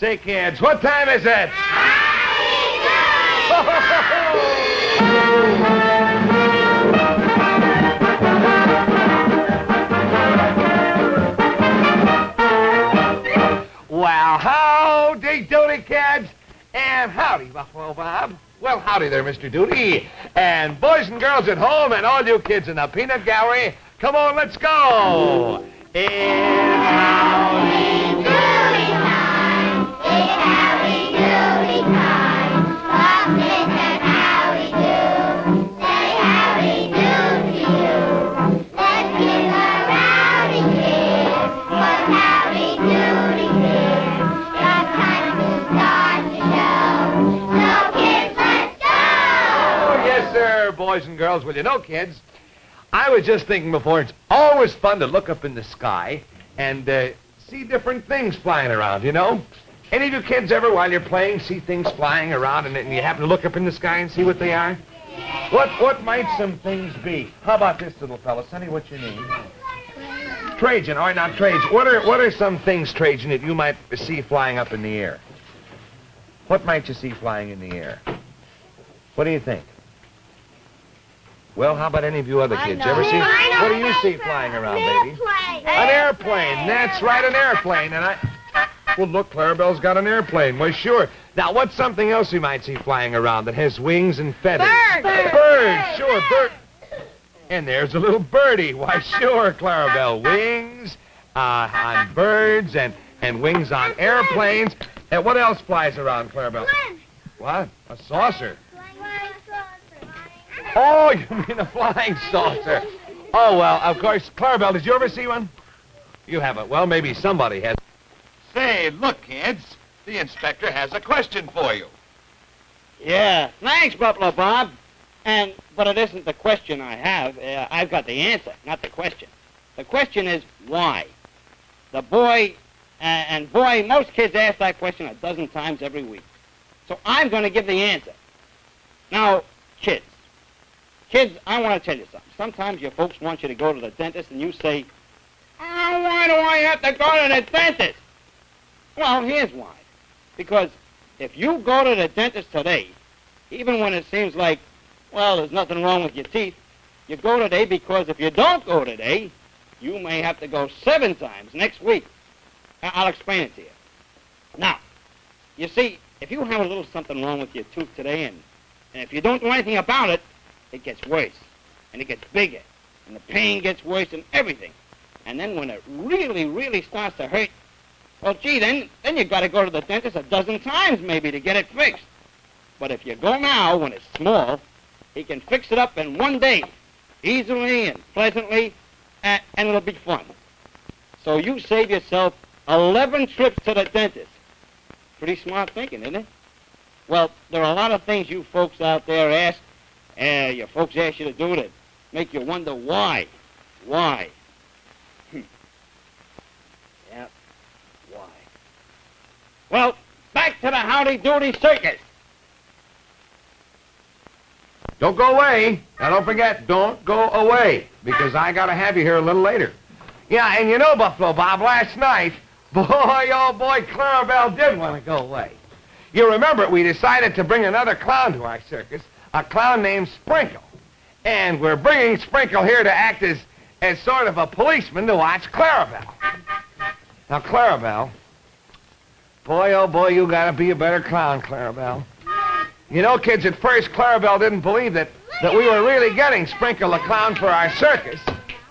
Say, kids, what time is it? Well, howdy doody, kids, and howdy, Buffalo Bob. Well, howdy there, Mr. Doody. And boys and girls at home and all you kids in the peanut gallery, come on, let's go. It's howdy doody time. It's howdy doody time. Up and howdy do. Say howdy do to you. Let's give a rowdy kid. What's howdy doody kid? Got time to start the show. So kids, let's go. Oh, yes, sir, boys and girls. Well, you know, kids, I was just thinking before, it's always fun to look up in the sky and see different things flying around, you know? Any of you kids ever, while you're playing, see things flying around and you happen to look up in the sky and see what they are? What might some things be? How about this little fella? Sonny, what's your name? Trajan. All right, now, Trajan, what are some things, Trajan, that you might see flying up in the air? What might you see flying in the air? What do you think? Well, how about any of you other kids? Ever see? What do you see flying around, baby? An airplane. That's right, an airplane. And well, look, Clarabelle's got an airplane. Well, sure. Now, what's something else you might see flying around that has wings and feathers? Bird. Sure, bird. And there's a little birdie. Why, sure, Clarabelle. Wings on birds and wings on airplanes. And what else flies around, Clarabelle? What? A saucer. Oh, you mean a flying saucer. Oh, well, of course. Clarabelle, did you ever see one? You haven't. Well, maybe somebody has. Say, look, kids. The inspector has a question for you. Yeah, thanks, Buffalo Bob. But it isn't the question I have. I've got the answer, not the question. The question is why? The boy, boy, most kids ask that question a dozen times every week. So I'm going to give the answer. Now, kids, I want to tell you something. Sometimes your folks want you to go to the dentist and you say, oh, why do I have to go to the dentist? Well, here's why. Because if you go to the dentist today, even when it seems like, well, there's nothing wrong with your teeth, you go today because if you don't go today, you may have to go 7 times next week. I'll explain it to you. Now, you see, if you have a little something wrong with your tooth today, and if you don't do anything about it, it gets worse, and it gets bigger, and the pain gets worse and everything. And then when it really, really starts to hurt, well, gee, then you got to go to the dentist a dozen times maybe to get it fixed. But if you go now when it's small, he can fix it up in one day, easily and pleasantly, and it'll be fun. So you save yourself 11 trips to the dentist. Pretty smart thinking, isn't it? Well, there are a lot of things you folks out there ask, your folks ask you to do that make you wonder why. Why? Yeah, why? Well, back to the Howdy Doody circus. Don't go away. Now, don't forget, don't go away, because I got to have you here a little later. Yeah, and you know, Buffalo Bob, last night, boy, oh boy, Clarabelle did want to go away. You remember, we decided to bring another clown to our circus, a clown named Sprinkle. And we're bringing Sprinkle here to act as sort of a policeman to watch Clarabelle. Now, Clarabelle, boy, oh boy, you got to be a better clown, Clarabelle. You know, kids, at first, Clarabelle didn't believe that we were really getting Sprinkle the clown for our circus.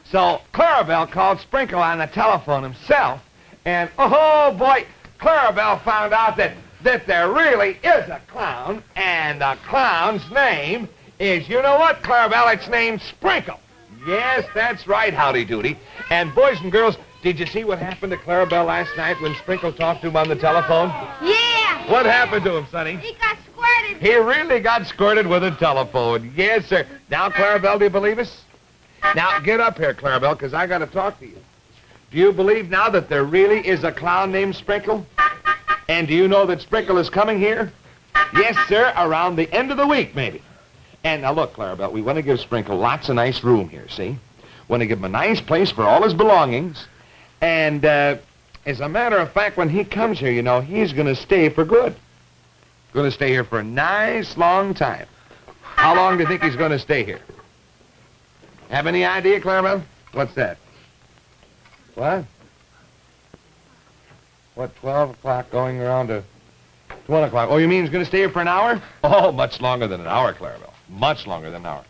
So Clarabelle called Sprinkle on the telephone himself, and oh boy, Clarabelle found out that there really is a clown, and the clown's name is, you know what, Clarabelle, it's named Sprinkle. Yes, that's right, Howdy Doody. And boys and girls, did you see what happened to Clarabelle last night when Sprinkle talked to him on the telephone? Yeah. What happened to him, Sonny? He got squirted. He really got squirted with a telephone. Yes, sir. Now, Clarabelle, do you believe us? Now, get up here, Clarabelle, because I got to talk to you. Do you believe now that there really is a clown named Sprinkle? And do you know that Sprinkle is coming here? Yes, sir, around the end of the week, maybe. And now, look, Clarabelle, we want to give Sprinkle lots of nice room here, see? Want to give him a nice place for all his belongings. And As a matter of fact, when he comes here, you know, he's going to stay for good. Going to stay here for a nice long time. How long do you think he's going to stay here? Have any idea, Clarabelle? What's that? What? What, 12 o'clock going around to 1 o'clock? Oh, you mean he's going to stay here for an hour? Oh, much longer than an hour, Clarabelle. Much longer than an hour.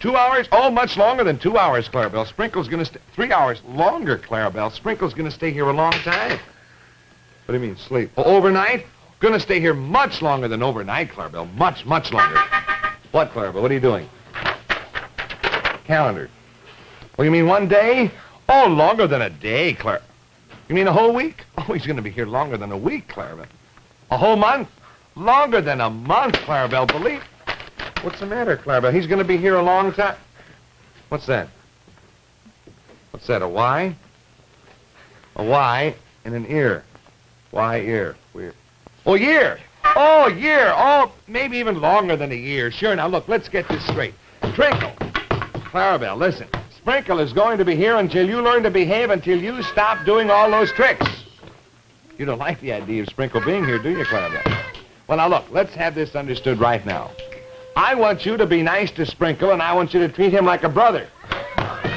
2 hours? Oh, much longer than 2 hours, Clarabelle. Sprinkle's going to stay 3 hours longer, Clarabelle. Sprinkle's going to stay here a long time. What do you mean, sleep? Oh, overnight? Going to stay here much longer than overnight, Clarabelle. Much, much longer. What, Clarabelle? What are you doing? Calendar. Well, you mean 1 day? Oh, longer than a day, Clarabelle. You mean a whole week? Oh, he's going to be here longer than a week, Clarabelle. A whole month? Longer than a month, Clarabelle. Believe. What's the matter, Clarabelle? He's going to be here a long time. What's that? What's that, a Y? A Y and an ear. Y, ear. Weird. Oh, year. Oh, year. Oh, maybe even longer than a year. Sure, now look, let's get this straight. Sprinkle. Clarabelle, listen. Sprinkle is going to be here until you learn to behave, until you stop doing all those tricks. You don't like the idea of Sprinkle being here, do you, Clarabelle? Well, now look, let's have this understood right now. I want you to be nice to Sprinkle, and I want you to treat him like a brother.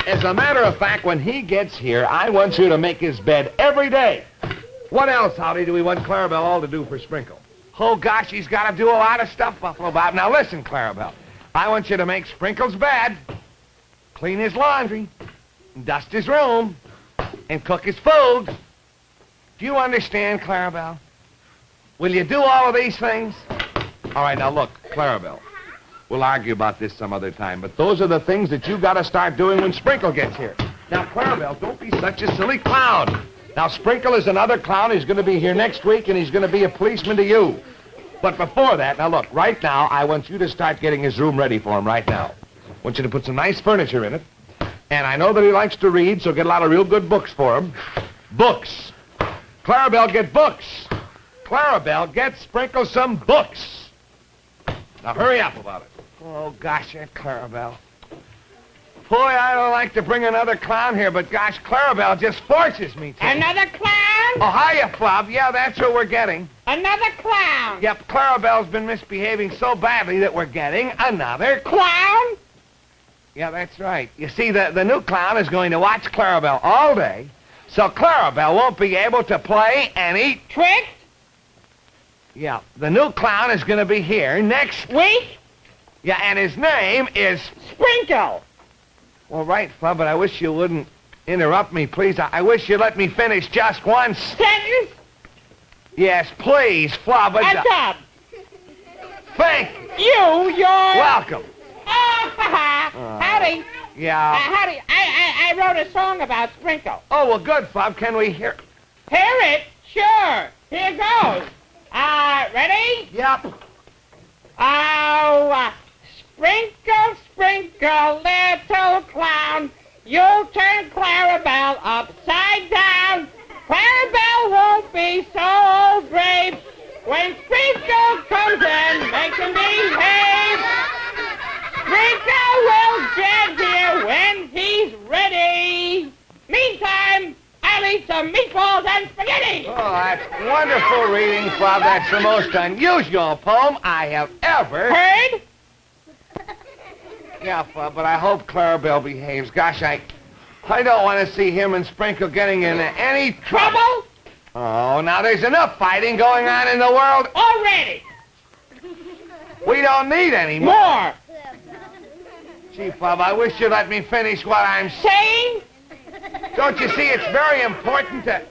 As a matter of fact, when he gets here, I want you to make his bed every day. What else, Howdy, do we want Clarabelle all to do for Sprinkle? Oh, gosh, he's got to do a lot of stuff, Buffalo Bob. Now, listen, Clarabelle. I want you to make Sprinkle's bed, clean his laundry, dust his room, and cook his food. Do you understand, Clarabelle? Will you do all of these things? All right, now look, Clarabelle. We'll argue about this some other time, but those are the things that you got to start doing when Sprinkle gets here. Now, Clarabelle, don't be such a silly clown. Now, Sprinkle is another clown. He's going to be here next week, and he's going to be a policeman to you. But before that, now look, right now, I want you to start getting his room ready for him right now. I want you to put some nice furniture in it. And I know that he likes to read, so get a lot of real good books for him. Books. Clarabelle, get books. Clarabelle, get Sprinkle some books. Now, hurry up about it. Oh, gosh, Aunt Clarabelle. Boy, I don't like to bring another clown here, but gosh, Clarabelle just forces me to. Another clown? Oh, hiya, Flob. Yeah, that's what we're getting. Another clown? Yep, Clarabelle's been misbehaving so badly that we're getting another Clown? Yeah, that's right. You see, the new clown is going to watch Clarabelle all day, so Clarabelle won't be able to play any Tricks? Yeah, the new clown is going to be here next Week? Yeah, and his name is Sprinkle. Well, right, Flub, but I wish you wouldn't interrupt me, please. I wish you'd let me finish just once. Sentence? Yes, please, Flub. A dub. Thank you. You're... Welcome. Oh, howdy. Yeah. Howdy. I wrote a song about Sprinkle. Oh, well, good, Flub. Can we hear... Hear it? Sure. Here goes. Ready? Yep. Oh, Sprinkle, Sprinkle, little clown, you'll turn Clarabelle upside down. Clarabelle won't be so brave when Sprinkle comes and makes him behave. Sprinkle will get here when he's ready. Meantime, I'll eat some meatballs and spaghetti. Oh, that's wonderful reading, Flub. That's the most unusual poem I have ever Heard? Yeah, Flub, but I hope Clarabelle behaves. Gosh, I don't want to see him and Sprinkle getting into any trouble. Oh, now there's enough fighting going on in the world Already. We don't need any more. More. Gee, Flub, I wish you'd let me finish what I'm saying. Saying? Don't you see, it's very important to...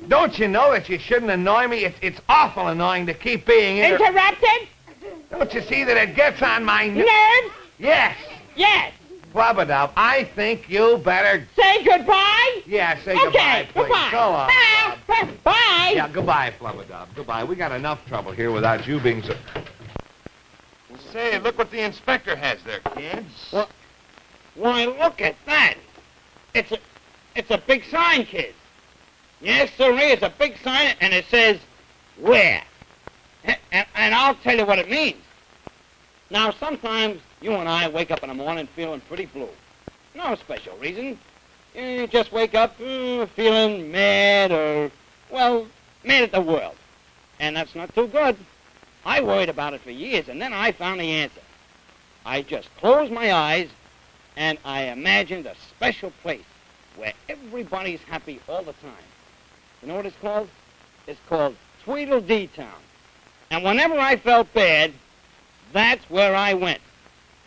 Don't you know that you shouldn't annoy me? It's awful annoying to keep being... Interrupted? Don't you see that it gets on my... Nerves? Yes. Yes. Flubadub, I think you better... Say goodbye? Yeah, say Okay, goodbye, please. goodbye. Go on, Flub. Bye. Yeah, goodbye, Flubadub. Goodbye. We got enough trouble here without you being so... Say, look what the inspector has there, kids. Well, why, look at that. It's a big sign, kid. Yes, sirree, it's a big sign, and it says, where? And I'll tell you what it means. Now, sometimes you and I wake up in the morning feeling pretty blue. No special reason. You just wake up feeling mad or, well, mad at the world. And that's not too good. I worried about it for years, and then I found the answer. I just closed my eyes, and I imagined a special place where everybody's happy all the time. You know what it's called? It's called Tweedledee Town. And whenever I felt bad, that's where I went.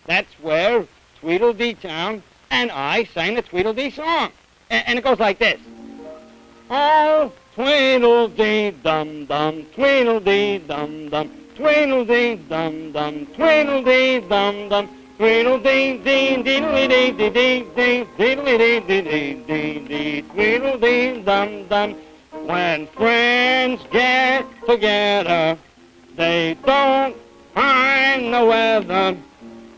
That's where Tweedledee Town, and I sang the Tweedledee song. And it goes like this. Oh, Tweedledee-dum-dum, Tweedledee-dum-dum, Tweedledee-dum-dum, Tweedledee-dum-dum, Tweedledee-dee-dee-dee-dee-dee-dee-dee-dee-dee, Tweedledee-dum-dum. When friends get together, they don't mind the weather.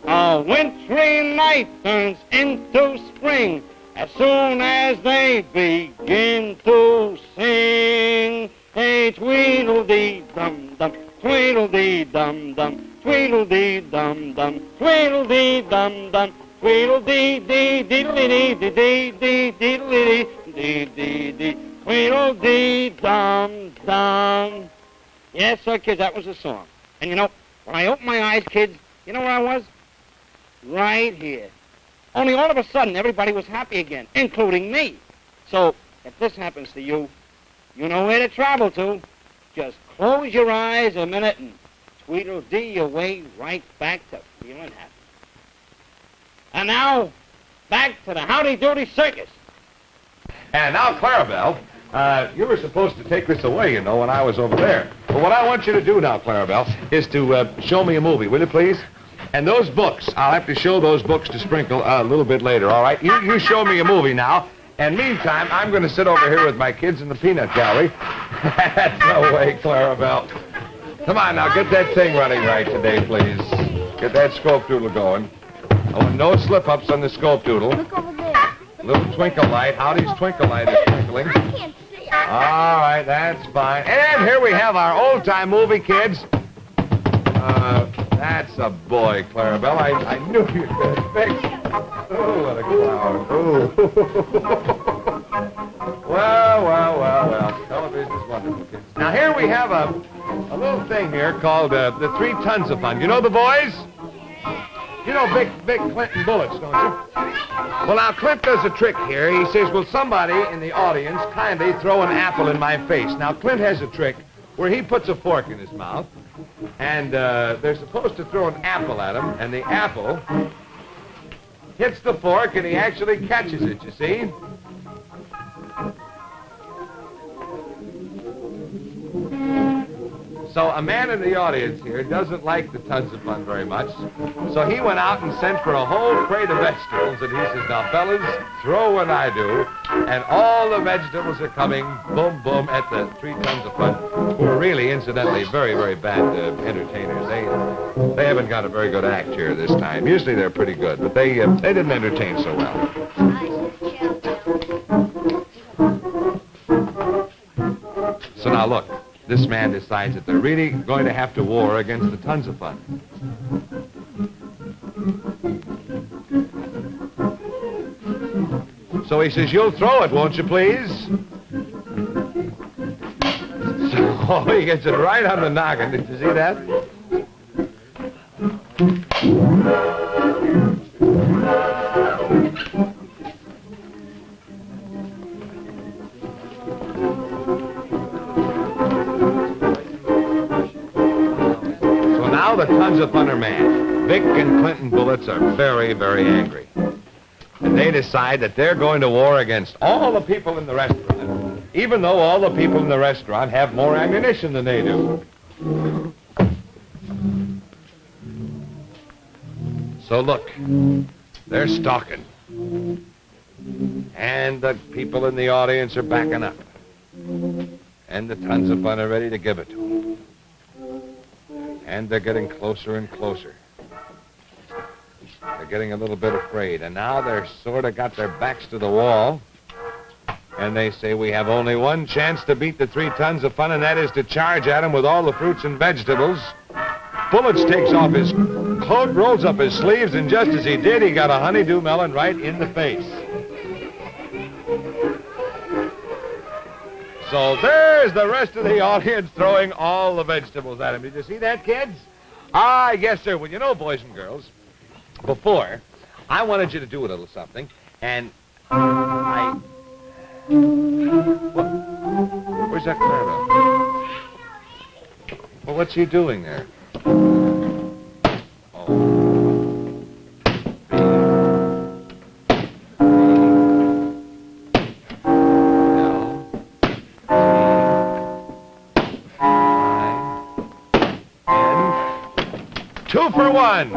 A wintry night turns into spring as soon as they begin to sing. Hey, Tweedledee-dum-dum, Tweedledee-dum-dum, Tweedledee-dum-dum, Tweedledee-dum-dum, Tweedledee-dee-dee-dee-dee-dee-dee-dee-dee, Tweedledee-dum-dum. Yes, sir, kids, that was the song. And you know, when I opened my eyes, kids, you know where I was? Right here. Only all of a sudden, everybody was happy again, including me. So, if this happens to you, you know where to travel to. Just close your eyes a minute and Tweedledee your way right back to feeling happy. And now, back to the Howdy Doody circus. And now, Clarabelle, you were supposed to take this away, you know, when I was over there. But what I want you to do now, Clarabelle, is to show me a movie, will you please? And those books, I'll have to show those books to Sprinkle a little bit later, all right? You show me a movie now. And meantime, I'm going to sit over here with my kids in the peanut gallery. That's no way, Clarabelle. Come on now, get that thing running right today, please. Get that scope doodle going. Oh, no slip-ups on the scope doodle. Look over there. Little twinkle light. Howdy's twinkle light is twinkling. I can't see. All right, that's fine. And here we have our old-time movie, kids. That's a boy, Clarabelle. I knew you could fix. Oh, what a clown. Oh. Well. Television is wonderful, kids. Now, here we have a little thing here called the 3 Tons of Fun. You know the boys? You know big Clinton bullets, don't you? Well, now, Clint does a trick here. He says, will somebody in the audience kindly throw an apple in my face? Now, Clint has a trick where he puts a fork in his mouth, and they're supposed to throw an apple at him, and the apple hits the fork, and he actually catches it, you see? So a man in the audience here doesn't like the Tons of Fun very much, so he went out and sent for a whole crate of vegetables, and he says, now, fellas, throw what I do, and all the vegetables are coming, boom, boom, at the 3 Tons of Fun, who are really, incidentally, very, very bad entertainers. They haven't got a very good act here this time. Usually they're pretty good, but they didn't entertain so well. So now, look. This man decides that they're really going to have to war against the Tons of Fun. So he says, you'll throw it, won't you, please? So he gets it right on the noggin. Did you see that? Now the Tons of Fun are mad. Vic and Clinton bullets are very, very angry. And they decide that they're going to war against all the people in the restaurant, even though all the people in the restaurant have more ammunition than they do. So look, they're stalking. And the people in the audience are backing up. And the Tons of Fun are ready to give it to them. And they're getting closer and closer. They're getting a little bit afraid. And now they're sort of got their backs to the wall. And they say, we have only one chance to beat the 3 Tons of Fun, and that is to charge at him with all the fruits and vegetables. Bullets takes off his coat, rolls up his sleeves, and just as he did, he got a honeydew melon right in the face. So there's the rest of the audience throwing all the vegetables at him. Did you see that, kids? Ah, yes, sir. Well, you know, boys and girls, before, I wanted you to do a little something, and where's that Clara? Well, what's he doing there? Two for one.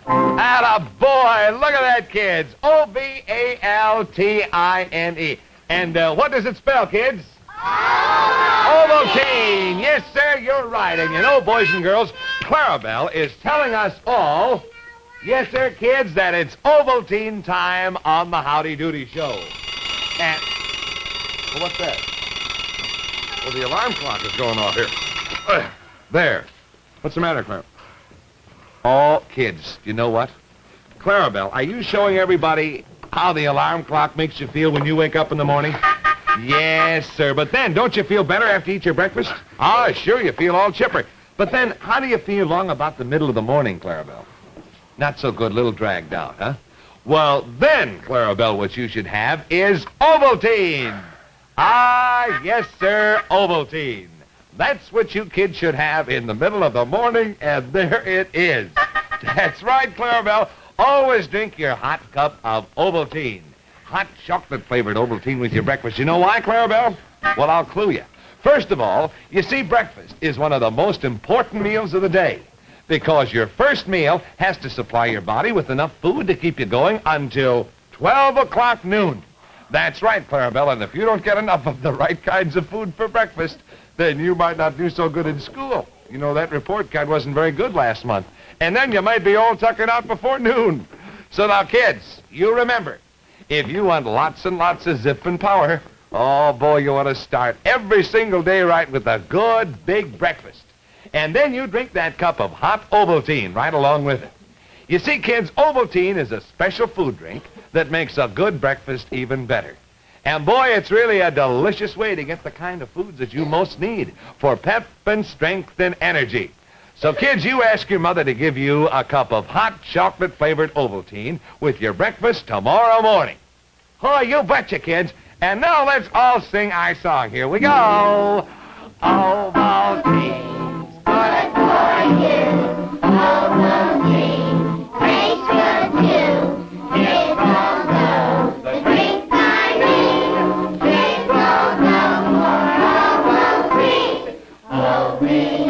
Atta boy. Look at that, kids. Ovaltine. And what does it spell, kids? Ovaltine. Yes, sir, you're right. And you know, boys and girls, Clarabelle is telling us all, yes, sir, kids, that it's Ovaltine time on the Howdy Doody show. And, well, what's that? Well, the alarm clock is going off here. There. What's the matter, Clara? Oh, kids, you know what? Clarabelle, are you showing everybody how the alarm clock makes you feel when you wake up in the morning? Yes, sir. But then, don't you feel better after you eat your breakfast? Ah, sure, you feel all chipper. But then, how do you feel long about the middle of the morning, Clarabelle? Not so good, a little dragged out, huh? Well, then, Clarabelle, what you should have is Ovaltine. Ah, yes, sir, Ovaltine. That's what you kids should have in the middle of the morning, and there it is. That's right, Clarabelle. Always drink your hot cup of Ovaltine. Hot chocolate-flavored Ovaltine with your breakfast. You know why, Clarabelle? Well, I'll clue you. First of all, you see, breakfast is one of the most important meals of the day, because your first meal has to supply your body with enough food to keep you going until 12 o'clock noon. That's right, Clarabelle, and if you don't get enough of the right kinds of food for breakfast, then you might not do so good in school. You know, that report card wasn't very good last month. And then you might be all tuckered out before noon. So now, kids, you remember, if you want lots and lots of zip and power, oh, boy, you want to start every single day right with a good big breakfast. And then you drink that cup of hot Ovaltine right along with it. You see, kids, Ovaltine is a special food drink that makes a good breakfast even better. And, boy, it's really a delicious way to get the kind of foods that you most need for pep and strength and energy. So, kids, you ask your mother to give you a cup of hot chocolate-flavored Ovaltine with your breakfast tomorrow morning. Oh, you betcha, kids. And now let's all sing our song. Here we go. Ovaltine's good for you. Ovaltine tastes good, too. It won't go. The drink I need. It won't go more Ovaltine. Ovaltine.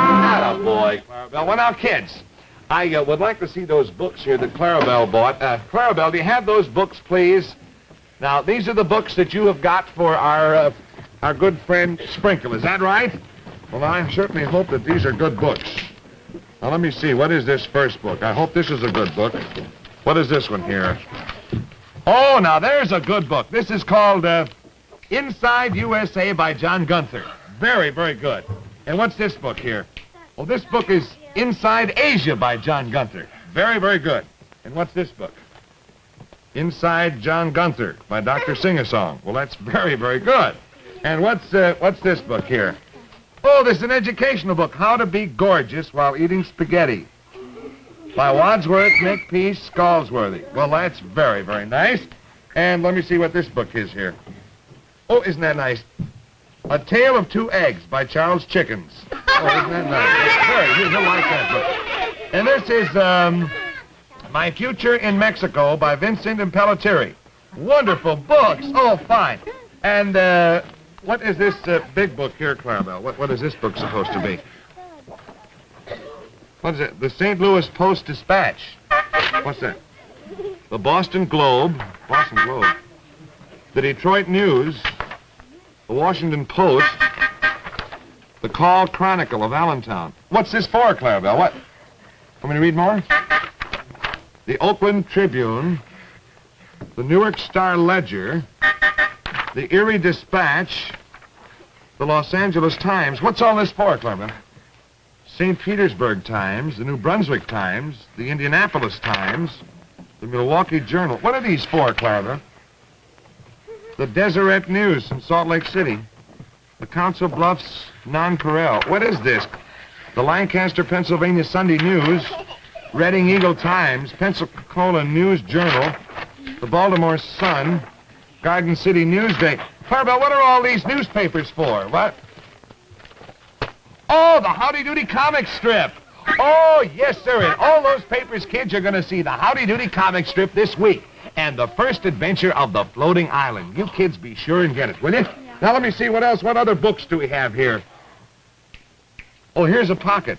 Attaboy, Clarabelle. Well, now, kids, I would like to see those books here that Clarabelle bought. Clarabelle, do you have those books, please? Now, these are the books that you have got for our good friend Sprinkle. Is that right? Well, I certainly hope that these are good books. Now, let me see. What is this first book? I hope this is a good book. What is this one here? Oh, now, there's a good book. This is called Inside USA by John Gunther. Very, very good. And what's this book here? Well, this book is Inside Asia by John Gunther. Very, very good. And what's this book? Inside John Gunther by Dr. Sing-A-Song. Well, that's very, very good. And what's this book here? Oh, this is an educational book, How to Be Gorgeous While Eating Spaghetti by Wadsworth Makepeace Scalesworthy. Well, that's very, very nice. And let me see what this book is here. Oh, isn't that nice? A Tale of Two Eggs by Charles Chickens. Oh, isn't that nice? You'll like that book. And this is My Future in Mexico by Vincent Impellitteri. Wonderful books. Oh, fine. And what is this big book here, Clarabelle? What is this book supposed to be? What is it? The St. Louis Post-Dispatch. What's that? The Boston Globe. Boston Globe. The Detroit News. The Washington Post. The Call Chronicle of Allentown. What's this for, Clarabelle? What? Want me to read more? The Oakland Tribune. The Newark Star-Ledger. The Erie Dispatch. The Los Angeles Times. What's all this for, Clarabelle? St. Petersburg Times. The New Brunswick Times. The Indianapolis Times. The The Milwaukee Journal. What are these for, Clara? The Deseret News from Salt Lake City. The Council Bluffs Non-Corral. What is this? The Lancaster, Pennsylvania Sunday News. Reading Eagle Times. Pensacola News Journal. The Baltimore Sun. Garden City Newsday. Clarabelle, what are all these newspapers for? What? Oh, the Howdy Doody comic strip. Oh, yes, sir. In all those papers, kids, you're going to see the Howdy Doody comic strip this week. And the first adventure of the floating island. You kids be sure and get it, will you? Yeah. Now, let me see what else. What other books do we have here? Oh, here's a pocket.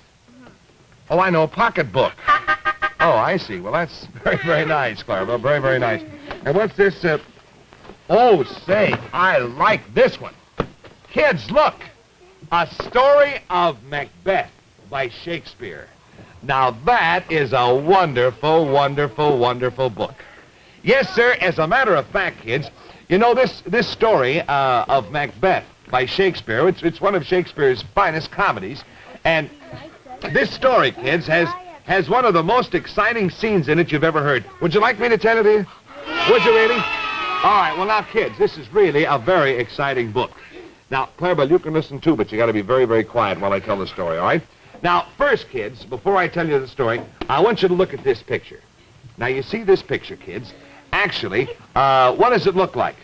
Oh, I know, a pocket book. Oh, I see. Well, that's very, very nice, Clarabelle. Very, very nice. And what's this? Oh, say, I like this one. Kids, look. A Story of Macbeth by Shakespeare. Now, that is a wonderful, wonderful, wonderful book. Yes, sir, as a matter of fact, kids, you know, this story of Macbeth by Shakespeare, it's one of Shakespeare's finest comedies, and this story, kids, has one of the most exciting scenes in it you've ever heard. Would you like me to tell it to you? Would you really? All right, well, now, kids, this is really a very exciting book. Now, Clarabelle, you can listen too, but you got to be very, very quiet while I tell the story, all right? Now, first, kids, before I tell you the story, I want you to look at this picture. Now, you see this picture, kids. Actually, what does it look like?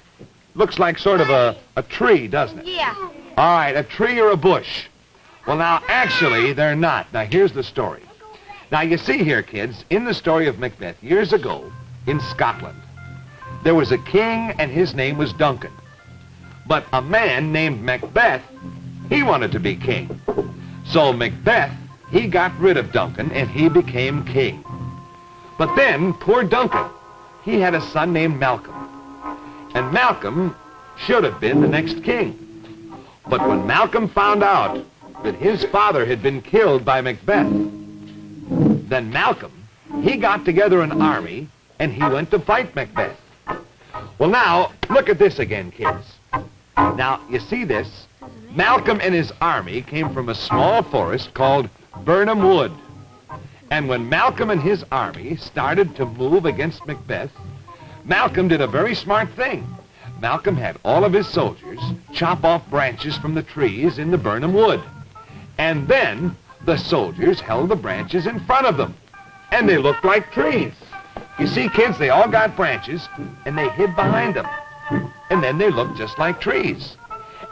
Looks like sort of a tree, doesn't it? Yeah. All right, a tree or a bush. Well, now, actually, they're not. Now, here's the story. Now, you see here, kids, in the story of Macbeth, years ago, in Scotland, there was a king, and his name was Duncan. But a man named Macbeth, he wanted to be king. So Macbeth, he got rid of Duncan, and he became king. But then, poor Duncan, he had a son named Malcolm. And Malcolm should have been the next king. But when Malcolm found out that his father had been killed by Macbeth, then Malcolm, he got together an army, and he went to fight Macbeth. Well, now, look at this again, kids. Now, you see this? Malcolm and his army came from a small forest called Birnam Wood. And when Malcolm and his army started to move against Macbeth, Malcolm did a very smart thing. Malcolm had all of his soldiers chop off branches from the trees in the Birnam Wood. And then the soldiers held the branches in front of them. And they looked like trees. You see, kids, they all got branches, and they hid behind them. And then they looked just like trees.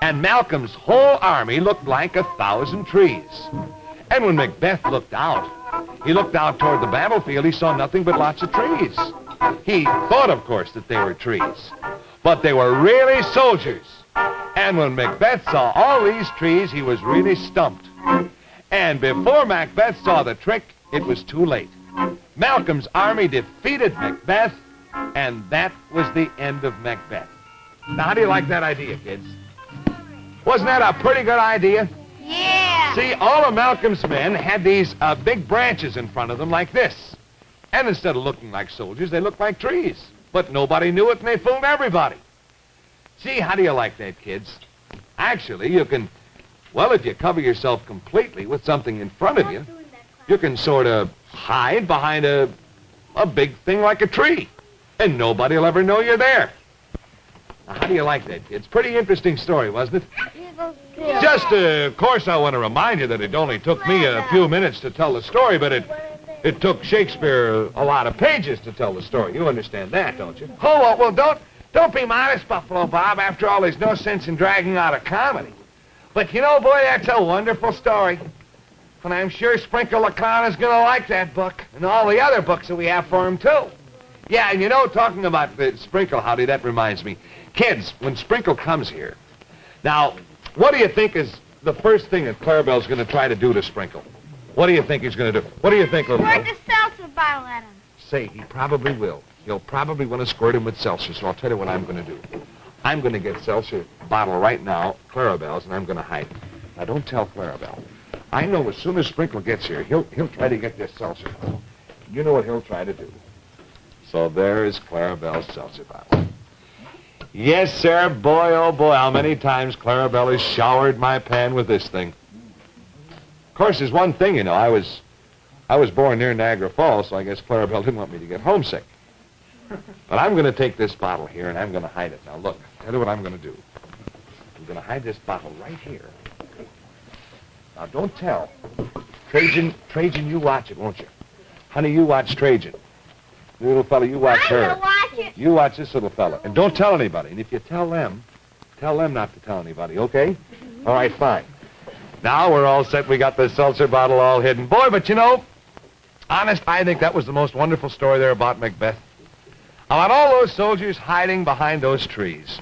And Malcolm's whole army looked like 1,000 trees. And when Macbeth looked out, he looked out toward the battlefield, he saw nothing but lots of trees. He thought, of course, that they were trees. But they were really soldiers. And when Macbeth saw all these trees, he was really stumped. And before Macbeth saw the trick, it was too late. Malcolm's army defeated Macbeth, and that was the end of Macbeth. Now, how do you like that idea, kids? Wasn't that a pretty good idea? Yeah. See, all of Malcolm's men had these big branches in front of them like this. And instead of looking like soldiers, they looked like trees. But nobody knew it, and they fooled everybody. See, how do you like that, kids? Actually, you can, well, if you cover yourself completely with something in front of you, you can sort of hide behind a big thing like a tree. And nobody will ever know you're there. Now, how do you like that, kids? Pretty interesting story, wasn't it? Just, of course, I want to remind you that it only took me a few minutes to tell the story, but it took Shakespeare a lot of pages to tell the story. You understand that, don't you? Oh, well, don't be modest, Buffalo Bob. After all, there's no sense in dragging out a comedy. But, you know, boy, that's a wonderful story. And I'm sure Sprinkle the Clown is going to like that book and all the other books that we have for him, too. Yeah, and you know, talking about the Sprinkle, Howdy, that reminds me. Kids, when Sprinkle comes here, now, what do you think is the first thing that Clarabelle's going to try to do to Sprinkle? What do you think he's going to do? What do you think, little Squirt the seltzer bottle at him. Say, he probably will. He'll probably want to squirt him with seltzer, so I'll tell you what I'm going to do. I'm going to get seltzer bottle right now, Clarabelle's, and I'm going to hide it. Now, don't tell Clarabelle. I know as soon as Sprinkle gets here, he'll try to get this seltzer bottle. You know what he'll try to do. So there is Clarabelle's seltzer bottle. Yes, sir, boy, oh boy, how many times Clarabelle has showered my pan with this thing. Of course, there's one thing, you know, I was born near Niagara Falls, so I guess Clarabelle didn't want me to get homesick. But I'm going to take this bottle here, and I'm going to hide it. Now, look, tell you what I'm going to do. I'm going to hide this bottle right here. Now, don't tell. Trajan, you watch it, won't you? Honey, you watch Trajan. You little fella, you watch her. I'm gonna watch it. You watch this little fella. And don't tell anybody. And if you tell them not to tell anybody, okay? All right, fine. Now we're all set. We got the seltzer bottle all hidden. Boy, but you know, honest, I think that was the most wonderful story there about Macbeth. About all those soldiers hiding behind those trees.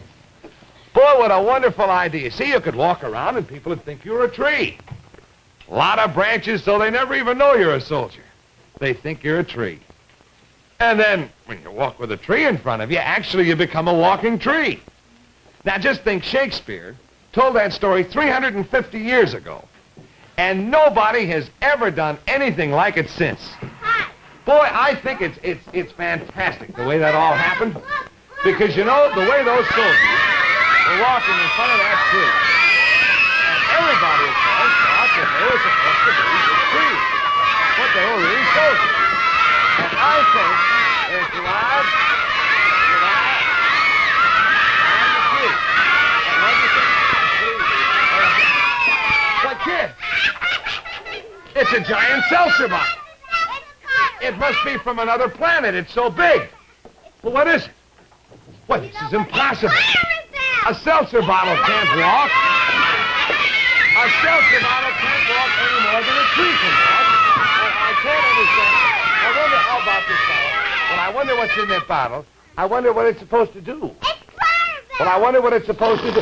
Boy, what a wonderful idea. See, you could walk around and people would think you're a tree. A lot of branches, so they never even know you're a soldier. They think you're a tree. And then, when you walk with a tree in front of you, actually you become a walking tree. Now, just think, Shakespeare told that story 350 years ago. And nobody has ever done anything like it since. Boy, I think it's fantastic the way that all happened. Because, you know, the way those soldiers were walking in front of that tree. And everybody, of course, thought that they were supposed to be the trees. But they were really soldiers. And I think there's loud, and the tree. And what do you think? But kid, it's a giant seltzer bottle. It must be from another planet. It's so big. Well, what is it? What, this is impossible. A seltzer bottle can't walk. A seltzer bottle can't walk any more than a tree can walk. I can't understand. I wonder how about this bottle. Well, I wonder what's in that bottle. I wonder what it's supposed to do. Well, I wonder what it's supposed to do.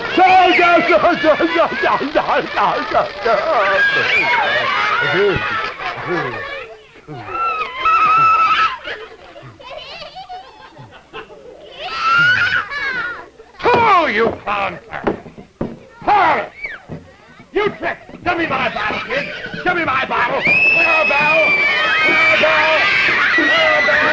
Oh, you clown, Clara! You trick! Give me my bottle, kid! Give me my bottle! Clarabelle! Clarabelle! Clarabelle!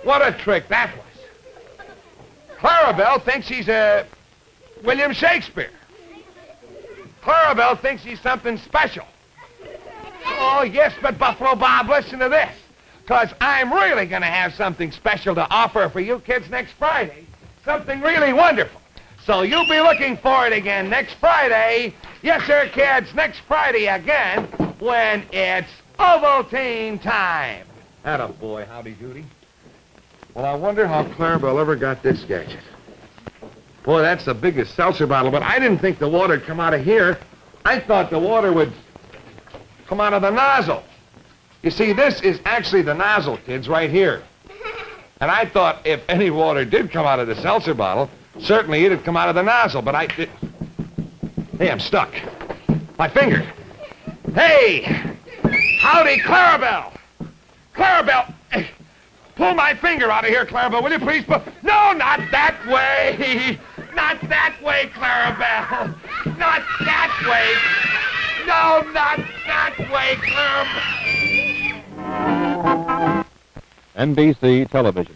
What a trick that was. Clarabelle thinks he's William Shakespeare. Clarabelle thinks he's something special. Oh, yes, but Buffalo Bob, listen to this. Because I'm really going to have something special to offer for you kids next Friday. Something really wonderful. So you'll be looking for it again next Friday. Yes, sir, kids, next Friday again when it's Ovaltine time. Attaboy, Howdy Doody. Well, I wonder how Clarabelle ever got this gadget. Boy, that's the biggest seltzer bottle, but I didn't think the water would come out of here. I thought the water would come out of the nozzle. You see, this is actually the nozzle, kids, right here. And I thought if any water did come out of the seltzer bottle, certainly it'd come out of the nozzle, but Hey, I'm stuck. My finger. Hey! Howdy, Clarabelle! Clarabelle! Pull my finger out of here, Clarabelle, will you please? No, not that way! Not that way, Clarabelle! Not that way! No, not that way, Clarabelle! NBC Television.